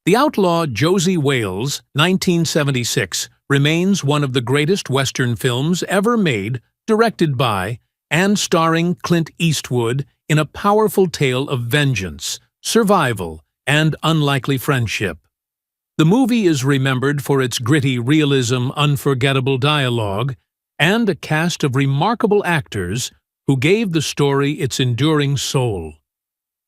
The Outlaw Josey Wales, 1976, remains one of the greatest Western films ever made, directed by and starring Clint Eastwood in a powerful tale of vengeance, survival, and unlikely friendship. The movie is remembered for its gritty realism, unforgettable dialogue, and a cast of remarkable actors who gave the story its enduring soul.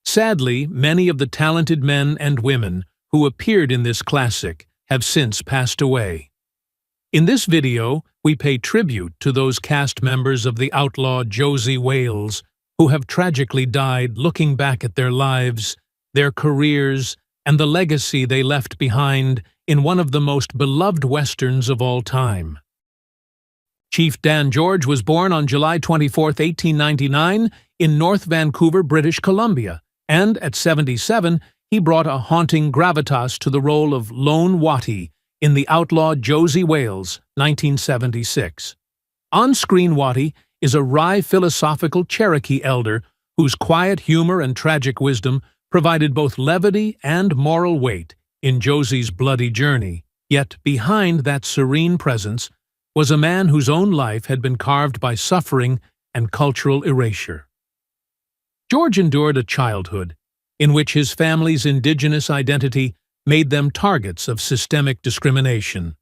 Sadly, many of the talented men and women who appeared in this classic have since passed away. In this video, we pay tribute to those cast members of the Outlaw Josey Wales who have tragically died, looking back at their lives, their careers, and the legacy they left behind in one of the most beloved westerns of all time. Chief Dan George was born on July 24, 1899, in North Vancouver, British Columbia, and at 77, he brought a haunting gravitas to the role of Lone Watty in The Outlaw Josey Wales, 1976. On-screen Watty is a wry philosophical Cherokee elder whose quiet humor and tragic wisdom provided both levity and moral weight in Josey's bloody journey. Yet behind that serene presence was a man whose own life had been carved by suffering and cultural erasure. George endured a childhood in which his family's indigenous identity made them targets of systemic discrimination.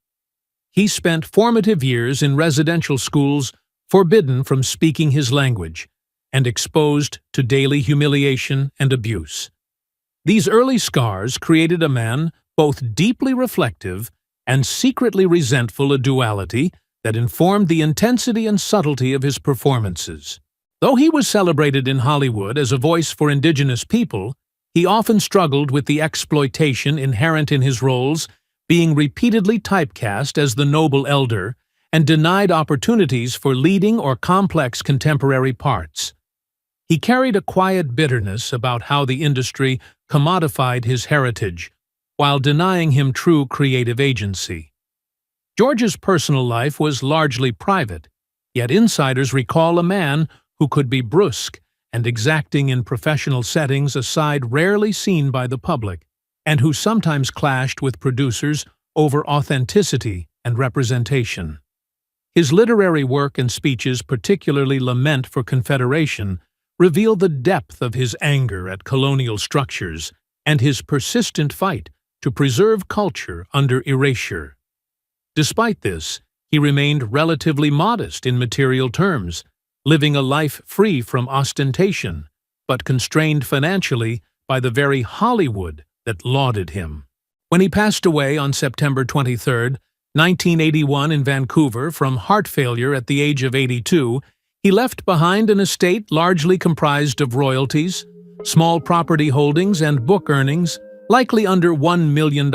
He spent formative years in residential schools, forbidden from speaking his language, and exposed to daily humiliation and abuse. These early scars created a man both deeply reflective and secretly resentful, a duality that informed the intensity and subtlety of his performances. Though he was celebrated in Hollywood as a voice for indigenous people, he often struggled with the exploitation inherent in his roles, being repeatedly typecast as the noble elder and denied opportunities for leading or complex contemporary parts. He carried a quiet bitterness about how the industry commodified his heritage, while denying him true creative agency. George's personal life was largely private, yet insiders recall a man who could be brusque and exacting in professional settings, a side rarely seen by the public, and who sometimes clashed with producers over authenticity and representation. His literary work and speeches, particularly Lament for Confederation, reveal the depth of his anger at colonial structures and his persistent fight to preserve culture under erasure. Despite this, he remained relatively modest in material terms, living a life free from ostentation, but constrained financially by the very Hollywood that lauded him. When he passed away on September 23, 1981 in Vancouver from heart failure at the age of 82, he left behind an estate largely comprised of royalties, small property holdings, and book earnings, likely under $1 million,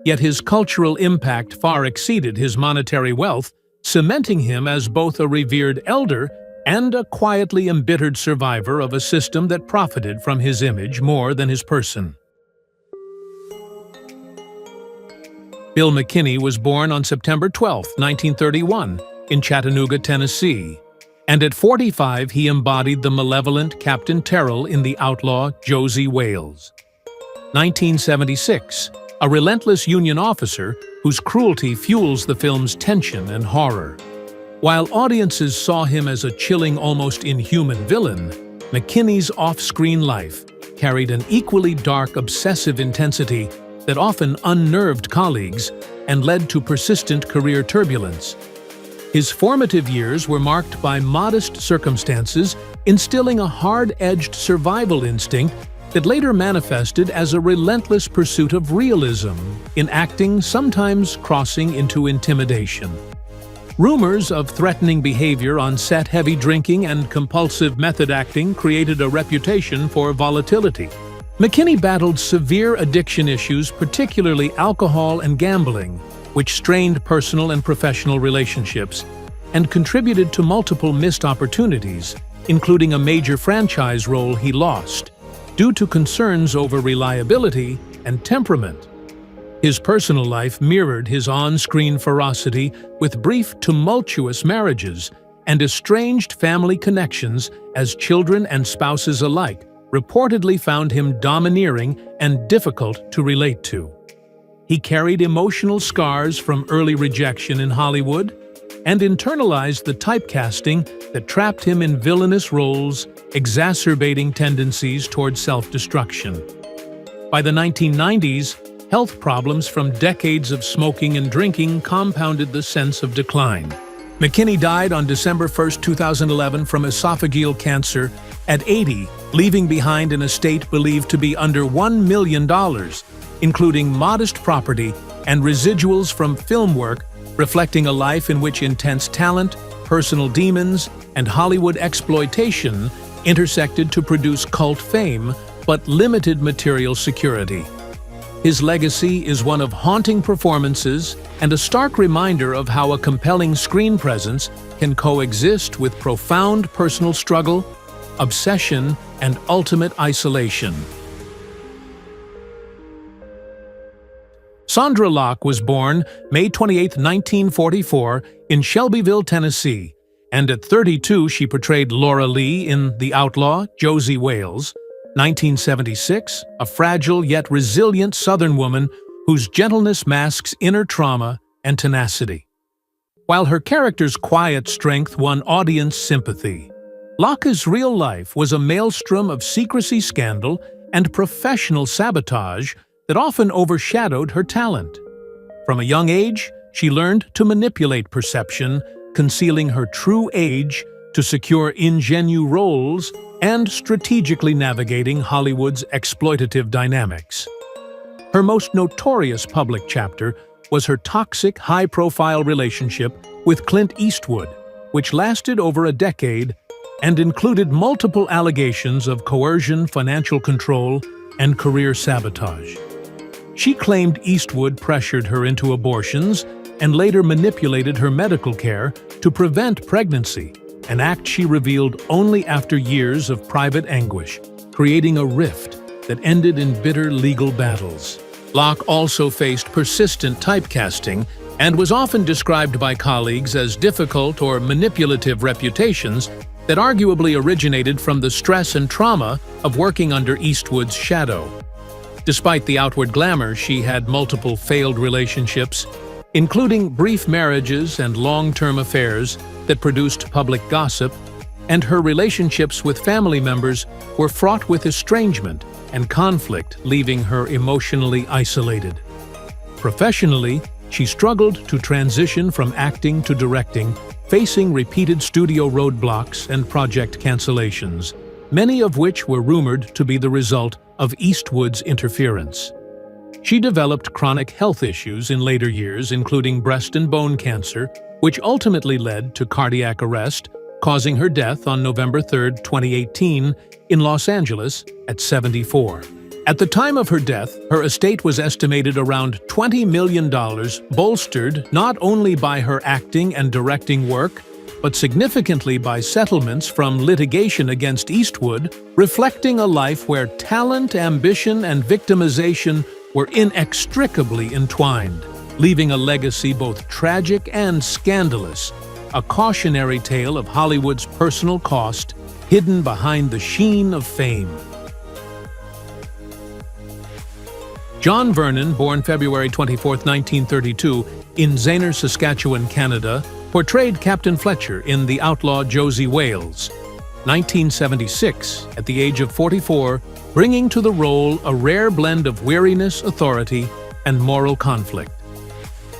yet his cultural impact far exceeded his monetary wealth, cementing him as both a revered elder and a quietly embittered survivor of a system that profited from his image more than his person. Bill McKinney was born on September 12, 1931, in Chattanooga, Tennessee, and at 45 he embodied the malevolent Captain Terrell in The Outlaw Josey Wales. 1976, a relentless Union officer whose cruelty fuels the film's tension and horror. While audiences saw him as a chilling, almost inhuman villain, McKinney's off-screen life carried an equally dark, obsessive intensity that often unnerved colleagues and led to persistent career turbulence. His formative years were marked by modest circumstances, instilling a hard-edged survival instinct that later manifested as a relentless pursuit of realism in acting, sometimes crossing into intimidation. Rumors of threatening behavior on set, heavy drinking, and compulsive method acting created a reputation for volatility. McKinney battled severe addiction issues, particularly alcohol and gambling, which strained personal and professional relationships and contributed to multiple missed opportunities, including a major franchise role he lost, due to concerns over reliability and temperament. His personal life mirrored his on-screen ferocity, with brief, tumultuous marriages and estranged family connections as children and spouses alike reportedly found him domineering and difficult to relate to. He carried emotional scars from early rejection in Hollywood and internalized the typecasting that trapped him in villainous roles, exacerbating tendencies toward self-destruction. By the 1990s, health problems from decades of smoking and drinking compounded the sense of decline. McKinney died on December 1, 2011 from esophageal cancer at 80, leaving behind an estate believed to be under $1 million, including modest property and residuals from film work, reflecting a life in which intense talent, personal demons, and Hollywood exploitation intersected to produce cult fame but limited material security. His legacy is one of haunting performances and a stark reminder of how a compelling screen presence can coexist with profound personal struggle, obsession, and ultimate isolation. Sondra Locke was born May 28, 1944, in Shelbyville, Tennessee, and at 32 she portrayed Laura Lee in The Outlaw Josey Wales, 1976, a fragile yet resilient Southern woman whose gentleness masks inner trauma and tenacity. While her character's quiet strength won audience sympathy, Locke's real life was a maelstrom of secrecy scandal and professional sabotage that often overshadowed her talent. From a young age, she learned to manipulate perception, concealing her true age to secure ingenue roles and strategically navigating Hollywood's exploitative dynamics. Her most notorious public chapter was her toxic, high-profile relationship with Clint Eastwood, which lasted over a decade and included multiple allegations of coercion, financial control, and career sabotage. She claimed Eastwood pressured her into abortions and later manipulated her medical care to prevent pregnancy, an act she revealed only after years of private anguish, creating a rift that ended in bitter legal battles. Locke also faced persistent typecasting and was often described by colleagues as difficult or manipulative reputations that arguably originated from the stress and trauma of working under Eastwood's shadow. Despite the outward glamour, she had multiple failed relationships, including brief marriages and long-term affairs that produced public gossip, and her relationships with family members were fraught with estrangement and conflict, leaving her emotionally isolated. Professionally, she struggled to transition from acting to directing, facing repeated studio roadblocks and project cancellations, many of which were rumored to be the result of Eastwood's interference. She developed chronic health issues in later years, including breast and bone cancer, which ultimately led to cardiac arrest, causing her death on November 3, 2018, in Los Angeles at 74. At the time of her death, her estate was estimated around $20 million, bolstered not only by her acting and directing work, but significantly by settlements from litigation against Eastwood, reflecting a life where talent, ambition, and victimization were inextricably entwined, leaving a legacy both tragic and scandalous, a cautionary tale of Hollywood's personal cost hidden behind the sheen of fame. John Vernon, born February 24, 1932, in Zaner, Saskatchewan, Canada, portrayed Captain Fletcher in The Outlaw Josey Wales, 1976, at the age of 44, bringing to the role a rare blend of weariness, authority, and moral conflict.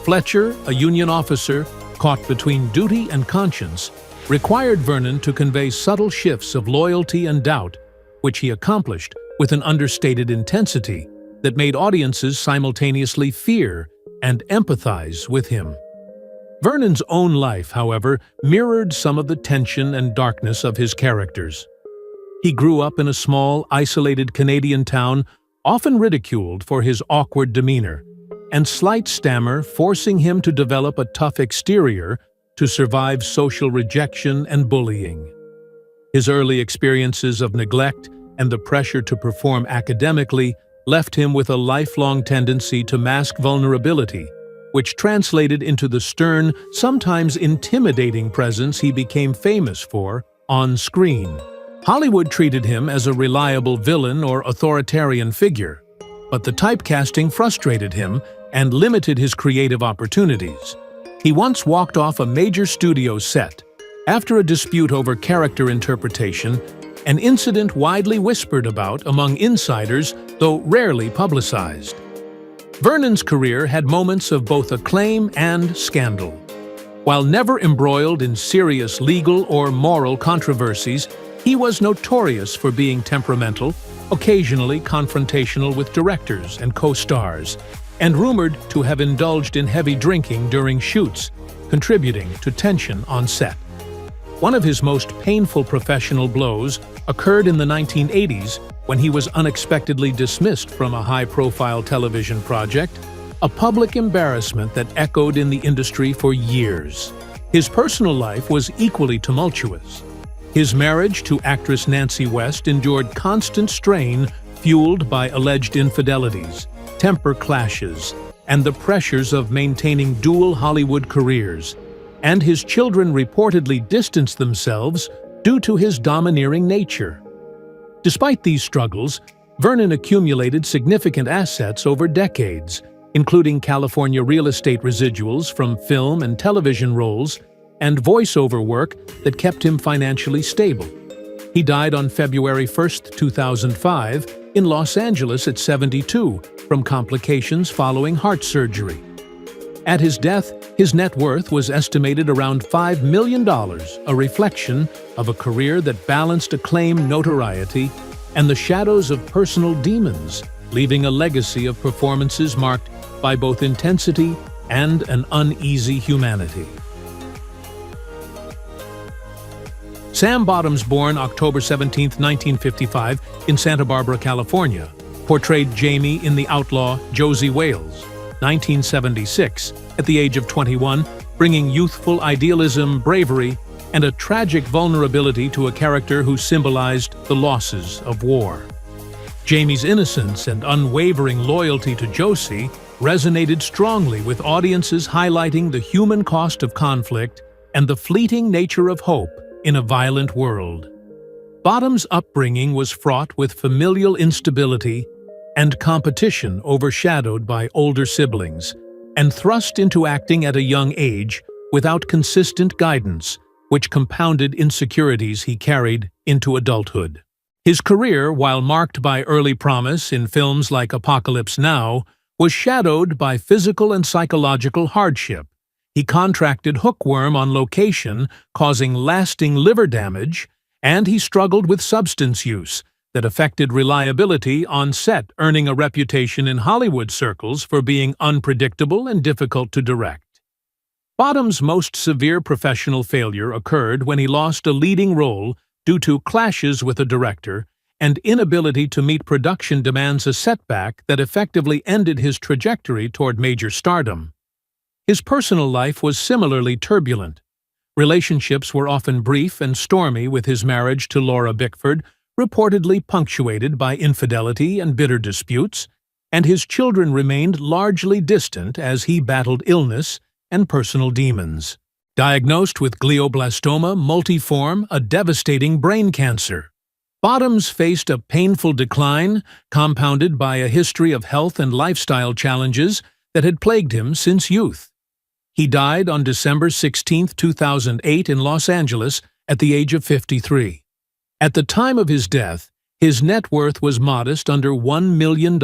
Fletcher, a Union officer caught between duty and conscience, required Vernon to convey subtle shifts of loyalty and doubt, which he accomplished with an understated intensity that made audiences simultaneously fear and empathize with him. Vernon's own life, however, mirrored some of the tension and darkness of his characters. He grew up in a small, isolated Canadian town, often ridiculed for his awkward demeanor and slight stammer, forcing him to develop a tough exterior to survive social rejection and bullying. His early experiences of neglect and the pressure to perform academically left him with a lifelong tendency to mask vulnerability, which translated into the stern, sometimes intimidating presence he became famous for on screen. Hollywood treated him as a reliable villain or authoritarian figure, but the typecasting frustrated him and limited his creative opportunities. He once walked off a major studio set after a dispute over character interpretation, an incident widely whispered about among insiders, though rarely publicized. Vernon's career had moments of both acclaim and scandal. While never embroiled in serious legal or moral controversies, he was notorious for being temperamental, occasionally confrontational with directors and co-stars, and rumored to have indulged in heavy drinking during shoots, contributing to tension on set. One of his most painful professional blows occurred in the 1980s when he was unexpectedly dismissed from a high-profile television project, a public embarrassment that echoed in the industry for years. His personal life was equally tumultuous. His marriage to actress Nancy West endured constant strain fueled by alleged infidelities, temper clashes, and the pressures of maintaining dual Hollywood careers, and his children reportedly distanced themselves due to his domineering nature. Despite these struggles, Vernon accumulated significant assets over decades, including California real estate residuals from film and television roles and voiceover work that kept him financially stable. He died on February 1, 2005, in Los Angeles at 72 from complications following heart surgery. At his death, his net worth was estimated around $5 million, a reflection of a career that balanced acclaim, notoriety, and the shadows of personal demons, leaving a legacy of performances marked by both intensity and an uneasy humanity. Sam Bottoms, born October 17, 1955, in Santa Barbara, California, portrayed Jamie in The Outlaw Josey Wales, 1976, at the age of 21, bringing youthful idealism, bravery, and a tragic vulnerability to a character who symbolized the losses of war. Jamie's innocence and unwavering loyalty to Josey resonated strongly with audiences, highlighting the human cost of conflict and the fleeting nature of hope in a violent world. Bottoms' upbringing was fraught with familial instability and competition overshadowed by older siblings, and thrust into acting at a young age without consistent guidance, which compounded insecurities he carried into adulthood. His career, while marked by early promise in films like Apocalypse Now, was shadowed by physical and psychological hardship. He contracted hookworm on location, causing lasting liver damage, and he struggled with substance use that affected reliability on set, earning a reputation in Hollywood circles for being unpredictable and difficult to direct. Bottoms' most severe professional failure occurred when he lost a leading role due to clashes with a director and inability to meet production demands, a setback that effectively ended his trajectory toward major stardom. His personal life was similarly turbulent. Relationships were often brief and stormy, with his marriage to Laura Bickford reportedly punctuated by infidelity and bitter disputes, and his children remained largely distant as he battled illness and personal demons. Diagnosed with glioblastoma multiforme, a devastating brain cancer, Bottoms faced a painful decline compounded by a history of health and lifestyle challenges that had plagued him since youth. He died on December 16, 2008 in Los Angeles at the age of 53. At the time of his death, his net worth was modest, under $1 million,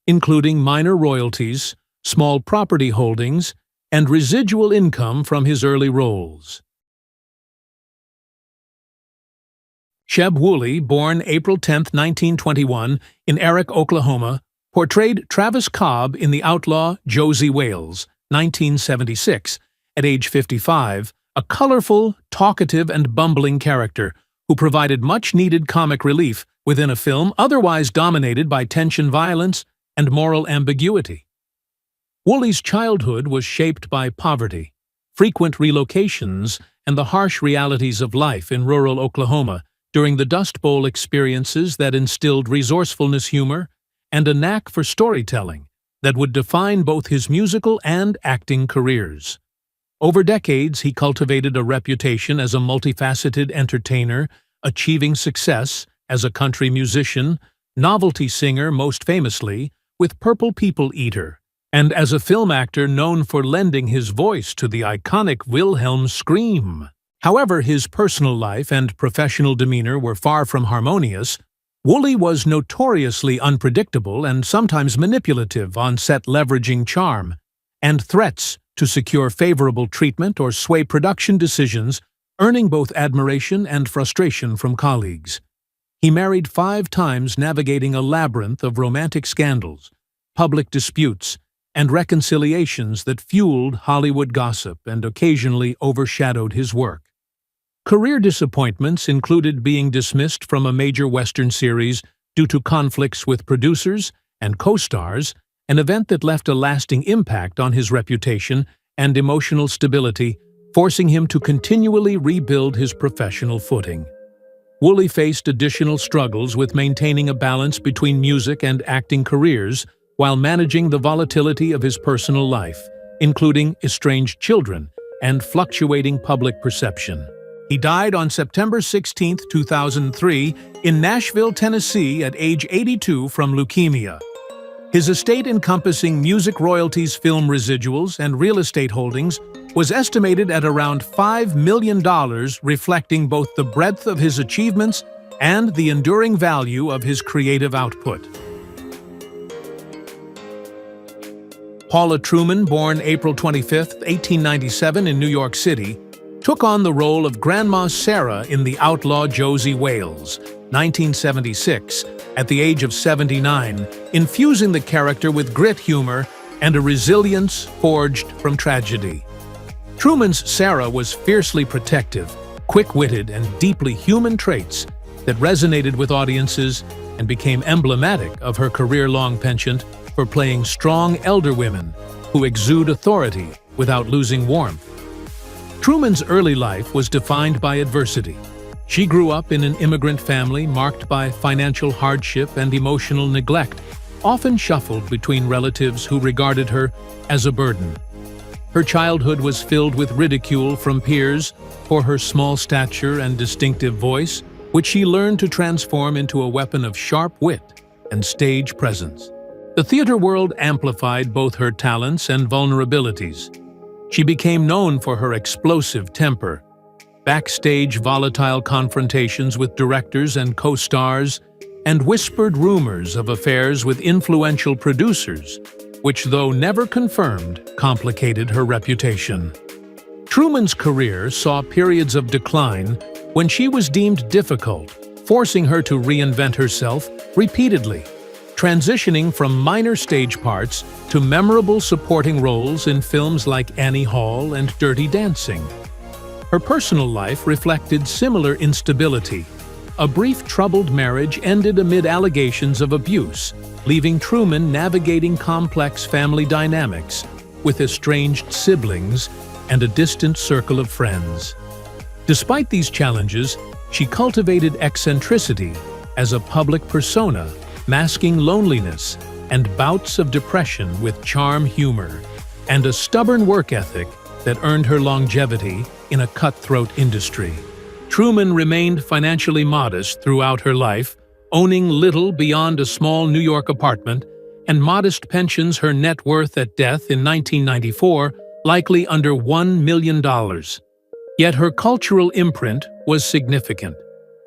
including minor royalties, small property holdings, and residual income from his early roles. Sheb Wooley, born April 10, 1921, in Erick, Oklahoma, portrayed Travis Cobb in The Outlaw Josey Wales, 1976, at age 55, a colorful, talkative, and bumbling character who provided much-needed comic relief within a film otherwise dominated by tension, violence, and moral ambiguity. Wooley's childhood was shaped by poverty, frequent relocations, and the harsh realities of life in rural Oklahoma during the Dust Bowl experiences that instilled resourcefulness, humor, and a knack for storytelling that would define both his musical and acting careers. Over decades, he cultivated a reputation as a multifaceted entertainer, achieving success as a country musician, novelty singer most famously with Purple People Eater, and as a film actor known for lending his voice to the iconic Wilhelm scream. However, his personal life and professional demeanor were far from harmonious. Woolley was notoriously unpredictable and sometimes manipulative on set, leveraging charm and threats to secure favorable treatment or sway production decisions, earning both admiration and frustration from colleagues. He married 5 times, navigating a labyrinth of romantic scandals, public disputes, and reconciliations that fueled Hollywood gossip and occasionally overshadowed his work. Career disappointments included being dismissed from a major Western series due to conflicts with producers and co-stars, an event that left a lasting impact on his reputation and emotional stability, forcing him to continually rebuild his professional footing. Woolley faced additional struggles with maintaining a balance between music and acting careers while managing the volatility of his personal life, including estranged children and fluctuating public perception. He died on September 16, 2003, in Nashville, Tennessee, at age 82 from leukemia. His estate, encompassing music royalties, film residuals, and real estate holdings, was estimated at around $5 million, reflecting both the breadth of his achievements and the enduring value of his creative output. Paula Truman, born April 25, 1897 in New York City, took on the role of Grandma Sarah in The Outlaw Josey Wales, 1976, at the age of 79, infusing the character with grit, humor, and a resilience forged from tragedy. Truman's Sarah was fiercely protective, quick-witted, and deeply human traits that resonated with audiences and became emblematic of her career-long penchant for playing strong elder women who exude authority without losing warmth. Truman's early life was defined by adversity. She grew up in an immigrant family marked by financial hardship and emotional neglect, often shuffled between relatives who regarded her as a burden. Her childhood was filled with ridicule from peers for her small stature and distinctive voice, which she learned to transform into a weapon of sharp wit and stage presence. The theater world amplified both her talents and vulnerabilities. She became known for her explosive temper, backstage volatile confrontations with directors and co-stars, and whispered rumors of affairs with influential producers, which, though never confirmed, complicated her reputation. Truman's career saw periods of decline when she was deemed difficult, forcing her to reinvent herself repeatedly, transitioning from minor stage parts to memorable supporting roles in films like Annie Hall and Dirty Dancing. Her personal life reflected similar instability. A brief troubled marriage ended amid allegations of abuse, leaving Truman navigating complex family dynamics with estranged siblings and a distant circle of friends. Despite these challenges, she cultivated eccentricity as a public persona, masking loneliness and bouts of depression with charm, humor, and a stubborn work ethic that earned her longevity in a cutthroat industry. Truman remained financially modest throughout her life, owning little beyond a small New York apartment and modest pensions. Her net worth at death in 1994 likely under $1 million. Yet her cultural imprint was significant.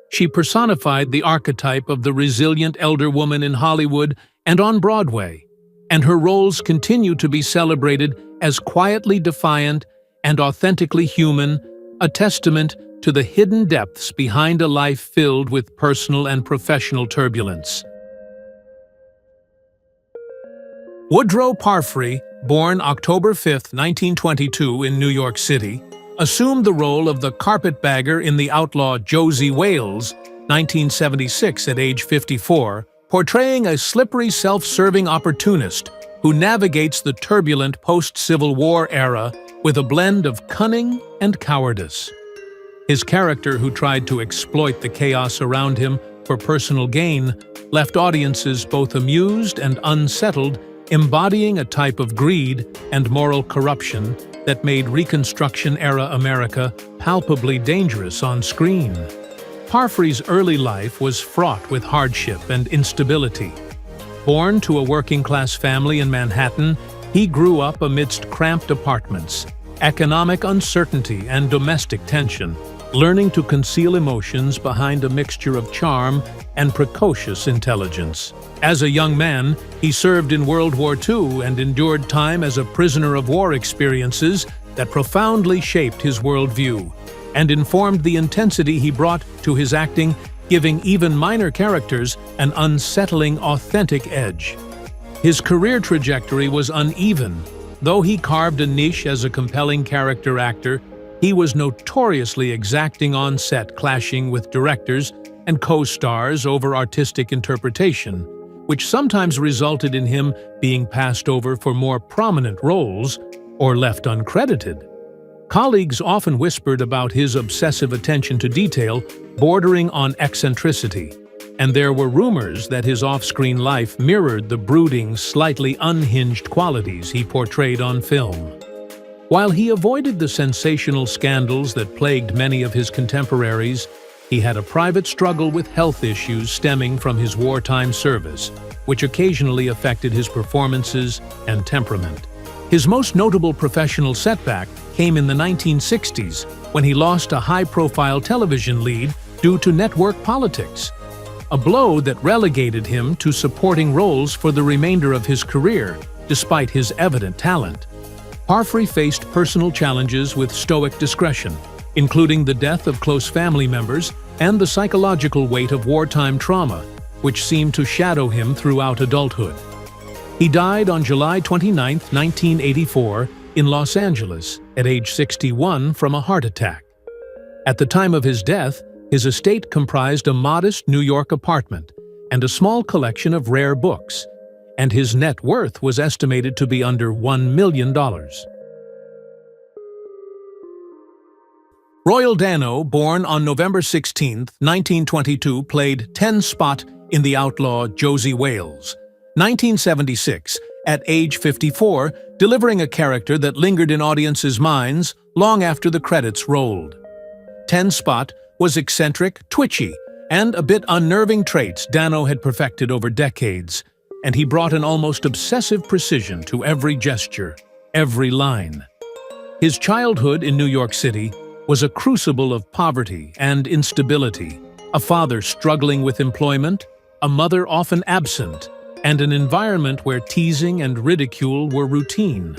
She personified the archetype of the resilient elder woman in Hollywood and on Broadway, and her roles continue to be celebrated as quietly defiant and authentically human, a testament to the hidden depths behind a life filled with personal and professional turbulence. Woodrow Parfrey, born October 5, 1922 in New York City, assumed the role of the carpetbagger in The Outlaw Josey Wales, 1976 at age 54, portraying a slippery, self-serving opportunist who navigates the turbulent post-Civil War era with a blend of cunning and cowardice. His character, who tried to exploit the chaos around him for personal gain, left audiences both amused and unsettled, embodying a type of greed and moral corruption that made Reconstruction-era America palpably dangerous on screen. Parfrey's early life was fraught with hardship and instability. Born to a working-class family in Manhattan, he grew up amidst cramped apartments, economic uncertainty, and domestic tension, learning to conceal emotions behind a mixture of charm and precocious intelligence. As a young man, he served in World War II and endured time as a prisoner of war experiences that profoundly shaped his worldview and informed the intensity he brought to his acting, giving even minor characters an unsettling, authentic edge. His career trajectory was uneven. Though he carved a niche as a compelling character actor, he was notoriously exacting on set, clashing with directors and co-stars over artistic interpretation, which sometimes resulted in him being passed over for more prominent roles or left uncredited. Colleagues often whispered about his obsessive attention to detail, bordering on eccentricity, and there were rumors that his off-screen life mirrored the brooding, slightly unhinged qualities he portrayed on film. While he avoided the sensational scandals that plagued many of his contemporaries, he had a private struggle with health issues stemming from his wartime service, which occasionally affected his performances and temperament. His most notable professional setback came in the 1960s, when he lost a high-profile television lead due to network politics, a blow that relegated him to supporting roles for the remainder of his career, despite his evident talent. Parfrey faced personal challenges with stoic discretion, including the death of close family members and the psychological weight of wartime trauma, which seemed to shadow him throughout adulthood. He died on July 29, 1984, in Los Angeles, at age 61 from a heart attack. At the time of his death, his estate comprised a modest New York apartment and a small collection of rare books, and his net worth was estimated to be under $1 million. Royal Dano, born on November 16, 1922, played 10 Spot in The Outlaw Josey Wales, 1976, at age 54, delivering a character that lingered in audiences' minds long after the credits rolled. 10 Spot was eccentric, twitchy, and a bit unnerving traits Dano had perfected over decades, and he brought an almost obsessive precision to every gesture, every line. His childhood in New York City was a crucible of poverty and instability, a father struggling with employment, a mother often absent, and an environment where teasing and ridicule were routine.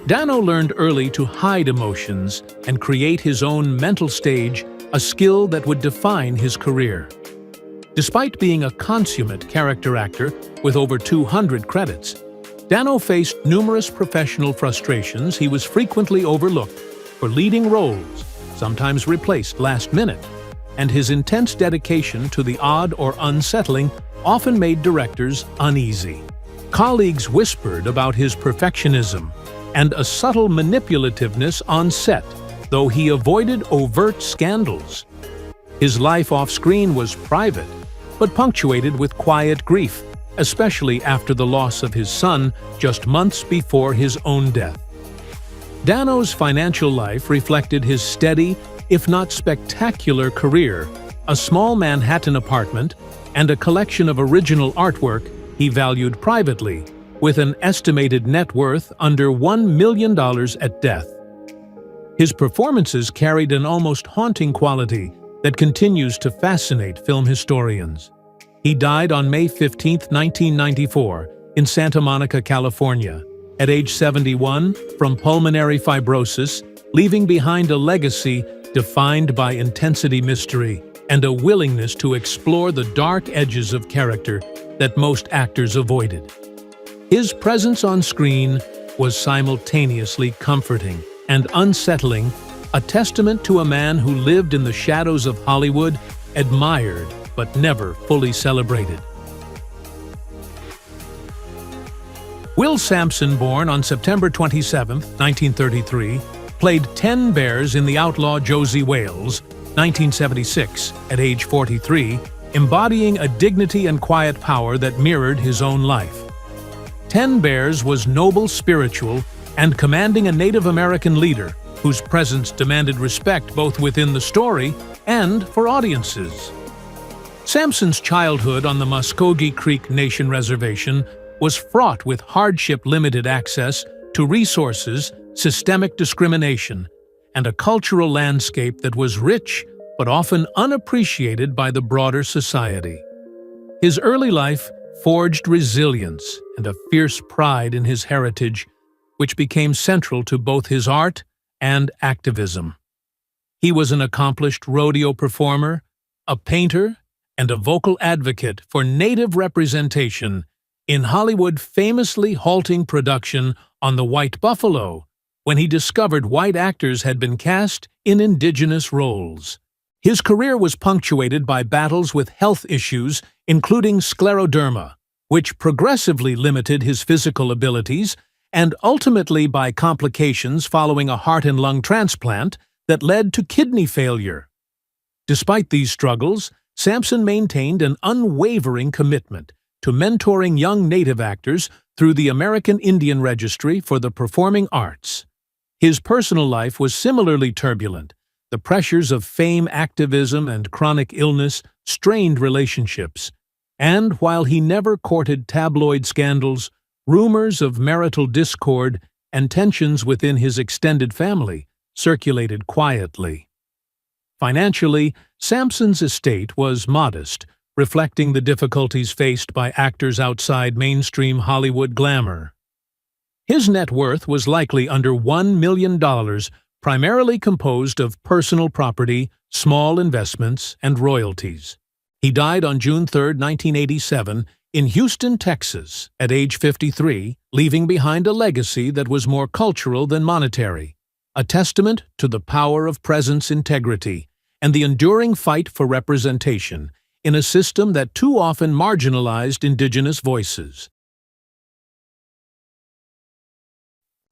Dano learned early to hide emotions and create his own mental stage, a skill that would define his career. Despite being a consummate character actor with over 200 credits, Dano faced numerous professional frustrations. He was frequently overlooked for leading roles, sometimes replaced last minute, and his intense dedication to the odd or unsettling often made directors uneasy. Colleagues whispered about his perfectionism and a subtle manipulativeness on set, though he avoided overt scandals. His life off-screen was private, but punctuated with quiet grief, especially after the loss of his son just months before his own death. Dano's financial life reflected his steady, if not spectacular, career, a small Manhattan apartment, and a collection of original artwork he valued privately, with an estimated net worth under $1 million at death. His performances carried an almost haunting quality that continues to fascinate film historians. He died on May 15, 1994, in Santa Monica, California, at age 71 from pulmonary fibrosis, leaving behind a legacy defined by intensity, mystery, and a willingness to explore the dark edges of character that most actors avoided. His presence on screen was simultaneously comforting and unsettling, a testament to a man who lived in the shadows of Hollywood, admired but never fully celebrated. Will Sampson, born on September 27, 1933, played 10 bears in The Outlaw Josey Wales, 1976, at age 43, embodying a dignity and quiet power that mirrored his own life. 10 Bears was noble, spiritual, and commanding a Native American leader, whose presence demanded respect both within the story and for audiences. Sampson's childhood on the Muskogee Creek Nation Reservation was fraught with hardship, limited access to resources, systemic discrimination, and a cultural landscape that was rich but often unappreciated by the broader society. His early life forged resilience and a fierce pride in his heritage, which became central to both his art and activism. He was an accomplished rodeo performer, a painter, and a vocal advocate for Native representation, in Hollywood famously halting production on The White Buffalo when he discovered white actors had been cast in indigenous roles. His career was punctuated by battles with health issues, including scleroderma, which progressively limited his physical abilities, and ultimately by complications following a heart and lung transplant that led to kidney failure. Despite these struggles, Sampson maintained an unwavering commitment to mentoring young Native actors through the American Indian Registry for the Performing Arts. His personal life was similarly turbulent. The pressures of fame, activism, and chronic illness strained relationships, and while he never courted tabloid scandals, rumors of marital discord and tensions within his extended family circulated quietly. Financially, Sampson's estate was modest, reflecting the difficulties faced by actors outside mainstream Hollywood glamour. His net worth was likely under $1 million, primarily composed of personal property, small investments, and royalties. He died on June 3, 1987, in Houston, Texas, at age 53, leaving behind a legacy that was more cultural than monetary, a testament to the power of presence integrity and the enduring fight for representation in a system that too often marginalized indigenous voices.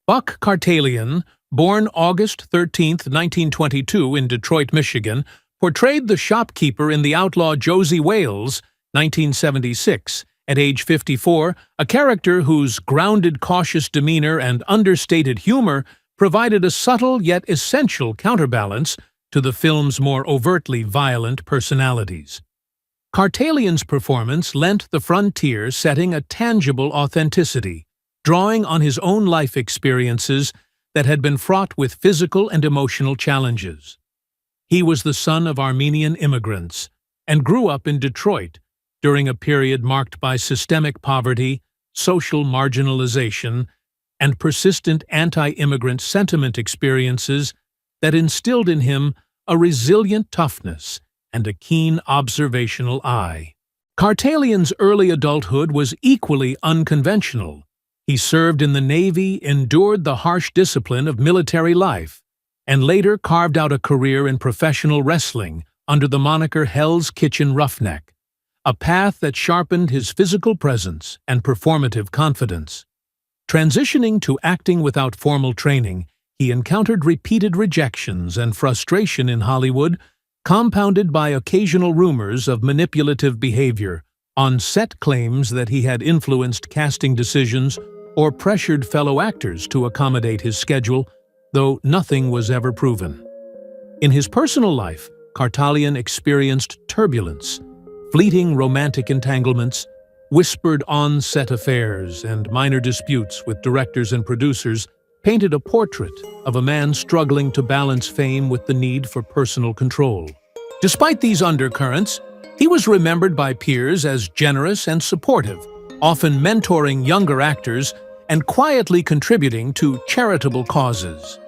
Buck Kartalian, born August 13, 1922 in Detroit, Michigan, portrayed the shopkeeper in the Outlaw Josey Wales, 1976, at age 54, a character whose grounded, cautious demeanor and understated humor provided a subtle yet essential counterbalance to the film's more overtly violent personalities. Kartalian's performance lent the frontier setting a tangible authenticity, drawing on his own life experiences that had been fraught with physical and emotional challenges. He was the son of Armenian immigrants and grew up in Detroit during a period marked by systemic poverty, social marginalization, and persistent anti-immigrant sentiment experiences that instilled in him a resilient toughness and a keen observational eye. Kartalian's early adulthood was equally unconventional. He served in the Navy, endured the harsh discipline of military life, and later carved out a career in professional wrestling under the moniker Hell's Kitchen Roughneck, a path that sharpened his physical presence and performative confidence. Transitioning to acting without formal training, he encountered repeated rejections and frustration in Hollywood, compounded by occasional rumors of manipulative behavior, on-set claims that he had influenced casting decisions or pressured fellow actors to accommodate his schedule, though nothing was ever proven. In his personal life, Kartalian experienced turbulence, fleeting romantic entanglements, whispered on-set affairs, and minor disputes with directors and producers painted a portrait of a man struggling to balance fame with the need for personal control. Despite these undercurrents, he was remembered by peers as generous and supportive, often mentoring younger actors and quietly contributing to charitable causes.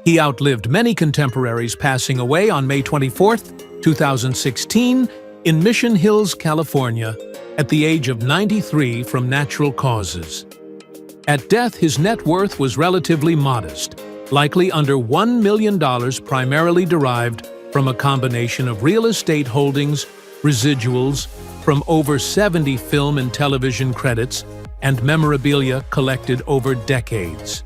He outlived many contemporaries, passing away on May 24, 2016, in Mission Hills, California, at the age of 93 from natural causes. At death, his net worth was relatively modest, likely under $1 million, primarily derived from a combination of real estate holdings, residuals from over 70 film and television credits, and memorabilia collected over decades.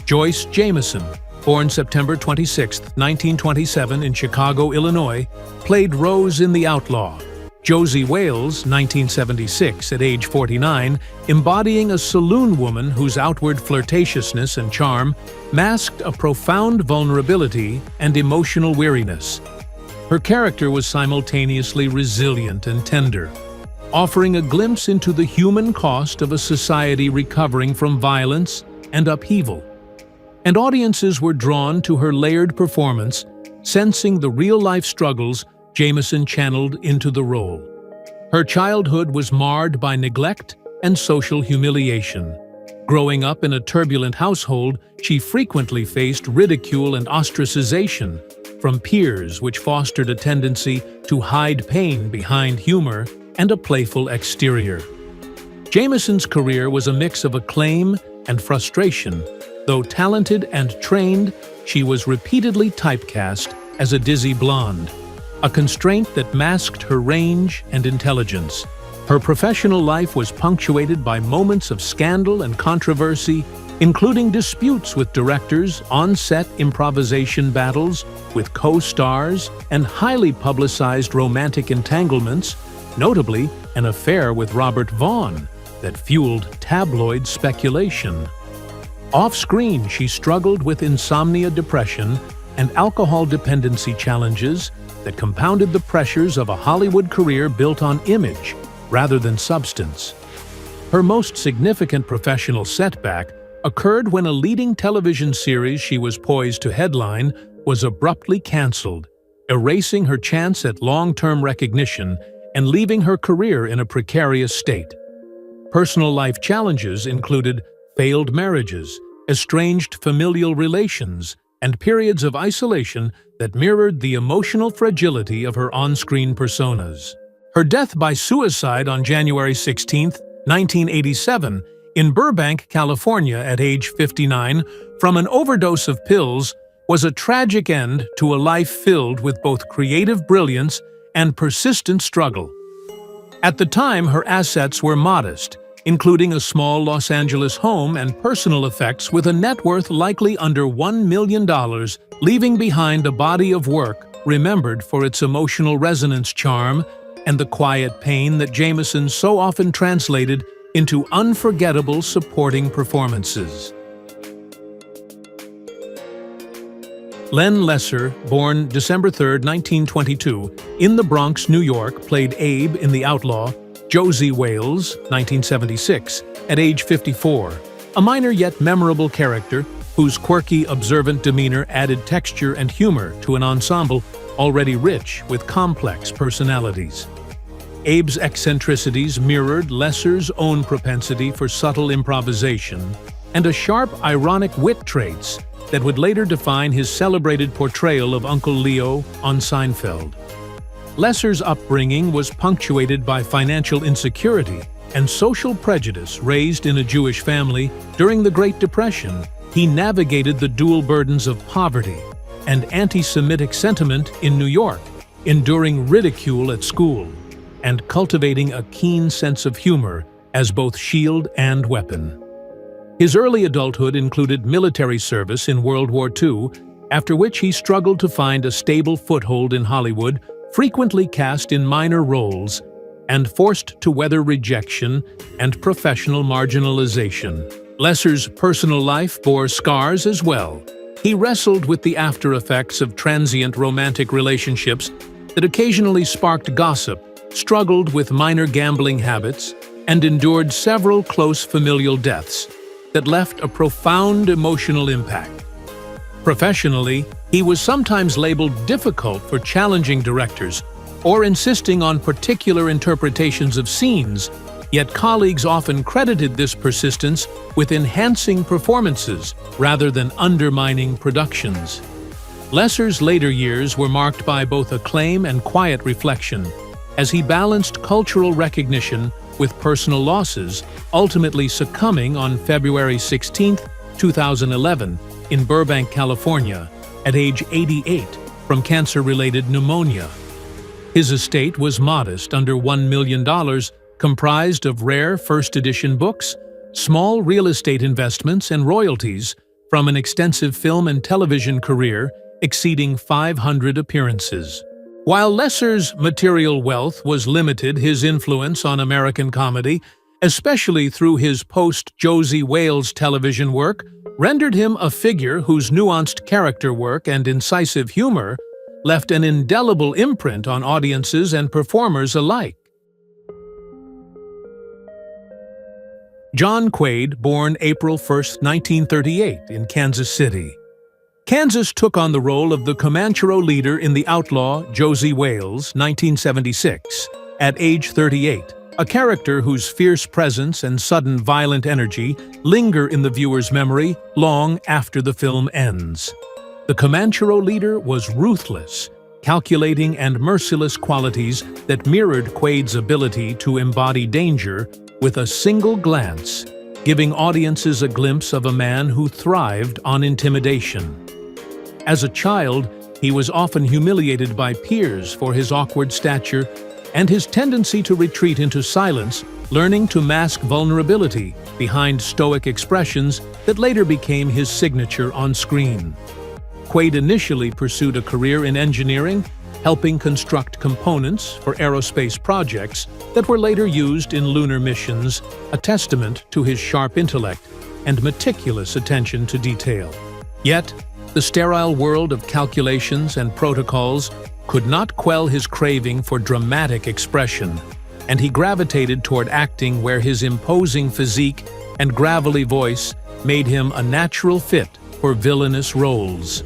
Joyce Jameson, born September 26, 1927 in Chicago, Illinois, played Rose in The Outlaw. Josey Wales, 1976, at age 49, embodying a saloon woman whose outward flirtatiousness and charm masked a profound vulnerability and emotional weariness. Her character was simultaneously resilient and tender, offering a glimpse into the human cost of a society recovering from violence and upheaval. And audiences were drawn to her layered performance, sensing the real-life struggles Jameson channeled into the role. Her childhood was marred by neglect and social humiliation. Growing up in a turbulent household, she frequently faced ridicule and ostracization from peers, which fostered a tendency to hide pain behind humor and a playful exterior. Jameson's career was a mix of acclaim and frustration. Though talented and trained, she was repeatedly typecast as a dizzy blonde, a constraint that masked her range and intelligence. Her professional life was punctuated by moments of scandal and controversy, including disputes with directors, on-set improvisation battles with co-stars, and highly publicized romantic entanglements, notably an affair with Robert Vaughn that fueled tabloid speculation. Off-screen, she struggled with insomnia, depression, and alcohol dependency challenges that compounded the pressures of a Hollywood career built on image rather than substance. Her most significant professional setback occurred when a leading television series she was poised to headline was abruptly canceled, erasing her chance at long-term recognition and leaving her career in a precarious state. Personal life challenges included failed marriages, estranged familial relations, and periods of isolation that mirrored the emotional fragility of her on-screen personas. Her death by suicide on January 16, 1987, in Burbank, California, at age 59, from an overdose of pills, was a tragic end to a life filled with both creative brilliance and persistent struggle. At the time, her assets were modest, including a small Los Angeles home and personal effects with a net worth likely under $1 million, leaving behind a body of work remembered for its emotional resonance charm and the quiet pain that Jameson so often translated into unforgettable supporting performances. Len Lesser, born December 3, 1922, in the Bronx, New York, played Abe in The Outlaw Josey Wales, 1976, at age 54, a minor yet memorable character whose quirky, observant demeanor added texture and humor to an ensemble already rich with complex personalities. Abe's eccentricities mirrored Lesser's own propensity for subtle improvisation and a sharp, ironic wit traits that would later define his celebrated portrayal of Uncle Leo on Seinfeld. Lesser's upbringing was punctuated by financial insecurity and social prejudice. Raised in a Jewish family during the Great Depression, he navigated the dual burdens of poverty and anti-Semitic sentiment in New York, enduring ridicule at school and cultivating a keen sense of humor as both shield and weapon. His early adulthood included military service in World War II, after which he struggled to find a stable foothold in Hollywood, frequently cast in minor roles, and forced to weather rejection and professional marginalization. Lesser's personal life bore scars as well. He wrestled with the after-effects of transient romantic relationships that occasionally sparked gossip, struggled with minor gambling habits, and endured several close familial deaths that left a profound emotional impact. Professionally, he was sometimes labeled difficult for challenging directors or insisting on particular interpretations of scenes, yet colleagues often credited this persistence with enhancing performances rather than undermining productions. Lesser's later years were marked by both acclaim and quiet reflection, as he balanced cultural recognition with personal losses, ultimately succumbing on February 16, 2011, in Burbank, California, at age 88 from cancer-related pneumonia. His estate was modest, under $1 million, comprised of rare first-edition books, small real estate investments, and royalties from an extensive film and television career exceeding 500 appearances. While Lesser's material wealth was limited, his influence on American comedy, especially through his post-Josey Wales television work, rendered him a figure whose nuanced character work and incisive humor left an indelible imprint on audiences and performers alike. John Quaid, born April 1, 1938, in Kansas City. Kansas took on the role of the Comanchero leader in the Outlaw Josey Wales, 1976, at age 38, a character whose fierce presence and sudden violent energy linger in the viewer's memory long after the film ends. The Comanchero leader was ruthless, calculating and merciless qualities that mirrored Quaid's ability to embody danger with a single glance, giving audiences a glimpse of a man who thrived on intimidation. As a child, he was often humiliated by peers for his awkward stature and his tendency to retreat into silence, learning to mask vulnerability behind stoic expressions that later became his signature on screen. Quaid initially pursued a career in engineering, helping construct components for aerospace projects that were later used in lunar missions, a testament to his sharp intellect and meticulous attention to detail. Yet, the sterile world of calculations and protocols could not quell his craving for dramatic expression, and he gravitated toward acting where his imposing physique and gravelly voice made him a natural fit for villainous roles.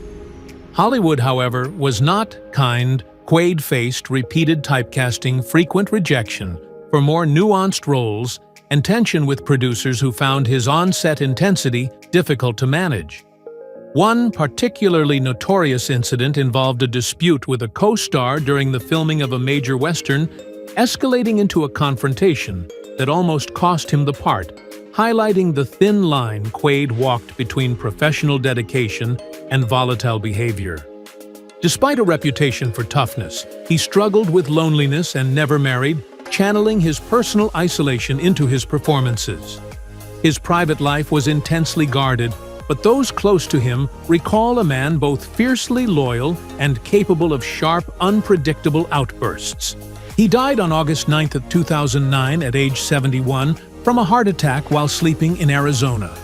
Hollywood, however, was not kind. Quaid faced repeated typecasting, frequent rejection for more nuanced roles, and tension with producers who found his on-set intensity difficult to manage. One particularly notorious incident involved a dispute with a co-star during the filming of a major Western, escalating into a confrontation that almost cost him the part, highlighting the thin line Quaid walked between professional dedication and volatile behavior. Despite a reputation for toughness, he struggled with loneliness and never married, channeling his personal isolation into his performances. His private life was intensely guarded, but those close to him recall a man both fiercely loyal and capable of sharp, unpredictable outbursts. He died on August 9, 2009 at age 71 from a heart attack while sleeping in Arizona.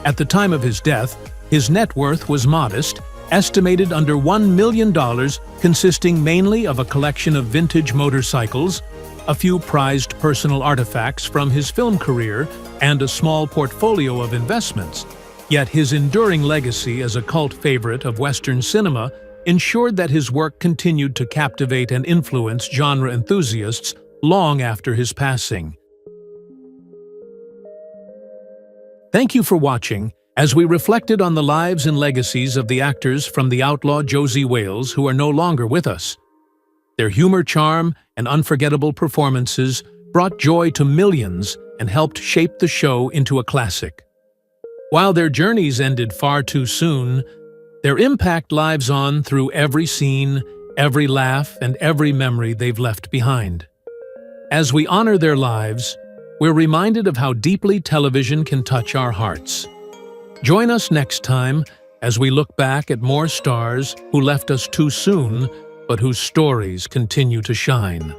At the time of his death, his net worth was modest, estimated under $1 million, consisting mainly of a collection of vintage motorcycles, a few prized personal artifacts from his film career, and a small portfolio of investments. Yet his enduring legacy as a cult favorite of Western cinema ensured that his work continued to captivate and influence genre enthusiasts long after his passing. Thank you for watching as we reflected on the lives and legacies of the actors from the Outlaw Josey Wales who are no longer with us. Their humor, charm, and unforgettable performances brought joy to millions and helped shape the show into a classic. While their journeys ended far too soon, their impact lives on through every scene, every laugh, and every memory they've left behind. As we honor their lives, we're reminded of how deeply television can touch our hearts. Join us next time as we look back at more stars who left us too soon, but whose stories continue to shine.